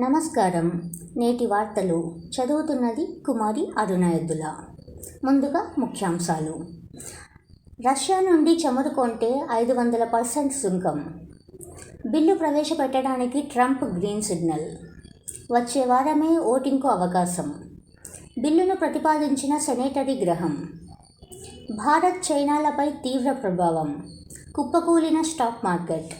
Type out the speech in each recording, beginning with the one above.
నమస్కారం. నేటి వార్తలు చదువుతున్నది కుమారి అరుణాయద్దుల. ముందుగా ముఖ్యాంశాలు. రష్యా నుండి చమురు కొంటే 500% సుంకం. బిల్లు ప్రవేశపెట్టడానికి ట్రంప్ గ్రీన్ సిగ్నల్. వచ్చే వారమే ఓటింగ్కు అవకాశం. బిల్లును ప్రతిపాదించిన సెనేటరీ గ్రహం. భారత్ చైనాలపై తీవ్ర ప్రభావం. కుప్పకూలిన స్టాక్ మార్కెట్.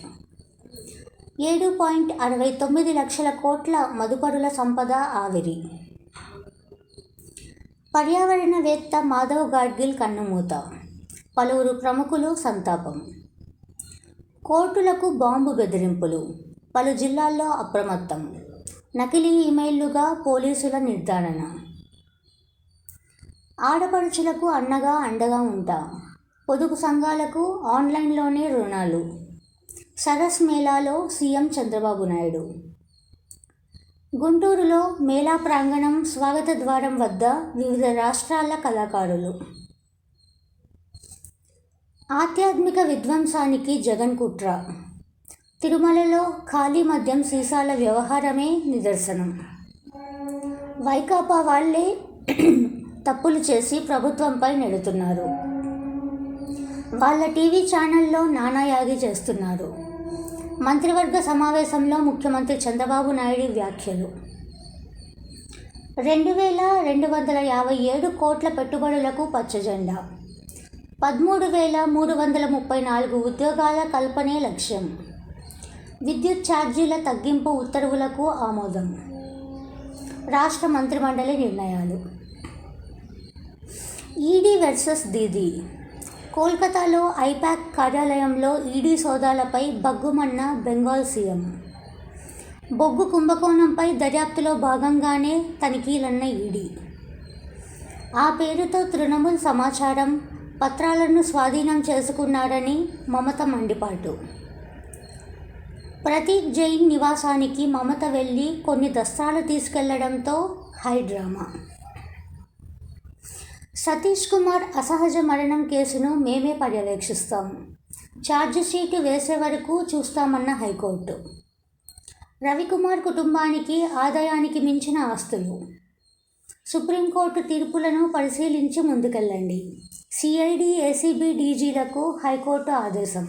7.69 లక్షల కోట్ల మదుపరుల సంపద ఆవిరి. పర్యావరణవేత్త మాధవ్ గాడ్గిల్ కన్నుమూత. పలువురు ప్రముఖులు సంతాపం. కోర్టులకు బాంబు బెదిరింపులు. పలు జిల్లాల్లో అప్రమత్తం. నకిలీ ఈమెయిల్లుగా పోలీసుల నిర్ధారణ. ఆడపడుచులకు అన్నగా అండగా ఉంటా. పొదుపు సంఘాలకు ఆన్లైన్లోనే రుణాలు. సరస్ మేళాలో సీఎం చంద్రబాబు నాయుడు. గుంటూరులో మేళా ప్రాంగణం స్వాగత ద్వారం వద్ద వివిధ రాష్ట్రాల కళాకారులు. ఆధ్యాత్మిక విధ్వంసానికి జగన్ కుట్ర. తిరుమలలో ఖాళీ మద్యం సీసాల వ్యవహారమే నిదర్శనం. వైకాపా వాళ్లే తప్పులు చేసి ప్రభుత్వంపై నెడుతున్నారు. వాళ్ళ టీవీ ఛానల్లో నానాయాగి చేస్తున్నారు. మంత్రివర్గ సమావేశంలో ముఖ్యమంత్రి చంద్రబాబు నాయుడు వ్యాఖ్యలు. 2,257 కోట్ల పెట్టుబడులకు పచ్చజెండా. 13,334 ఉద్యోగాల కల్పనే లక్ష్యం. విద్యుత్ ఛార్జీల తగ్గింపు ఉత్తర్వులకు ఆమోదం. రాష్ట్ర మంత్రిమండలి నిర్ణయాలు. ED versus Didi. కోల్కతాలో ఐపాక్ కార్యాలయంలో ఈడీ సోదాలపై బగ్గుమన్న బెంగాల్ సీఎం. బొగ్గు కుంభకోణంపై దర్యాప్తులో భాగంగానే తనిఖీలన్న ఈడీ. ఆ పేరుతో తృణమూల్ సమాచారం పత్రాలను స్వాధీనం చేసుకున్నారని మమత మండిపాటు. ప్రతీక్ జైన్ నివాసానికి మమత వెళ్లి కొన్ని దస్త్రాలు తీసుకెళ్లడంతో హైడ్రామా. సతీష్ కుమార్ అసహజ మరణం కేసును మేమే పర్యవేక్షిస్తాం. ఛార్జిషీటు వేసే వరకు చూస్తామన్న హైకోర్టు. రవికుమార్ కుటుంబానికి ఆదాయానికి మించిన ఆస్తులు. సుప్రీంకోర్టు తీర్పులను పరిశీలించి ముందుకెళ్లండి. సిఐడి ఏసీబీ డీజీలకు హైకోర్టు ఆదేశం.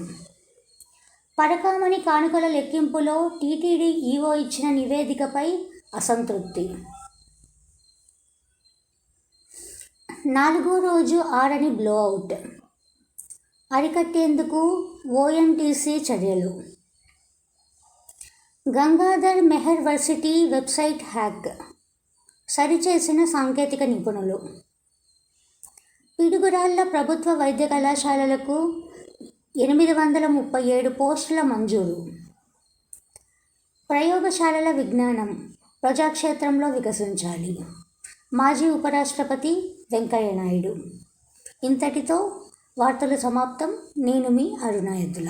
పరకామణి కానుకల లెక్కింపులో టీటీడీ ఈవో ఇచ్చిన నివేదికపై అసంతృప్తి. 4వ రోజు ఆరని బ్లోఅవుట్. అరికట్టేందుకు ఓఎన్టీసీ చర్యలు. Gangadhar Meher varsity website hack. సరిచేసిన సాంకేతిక నిపుణులు. పిడుగురాళ్ల ప్రభుత్వ వైద్య కళాశాలలకు 837 పోస్టుల మంజూరు. ప్రయోగశాలల విజ్ఞానం ప్రజాక్షేత్రంలో వికసించాలి. మాజీ ఉపరాష్ట్రపతి వెంకయ్య నాయుడు. ఇంతటితో వార్తలు సమాప్తం. నేను మీ అరుణాయద్దుల.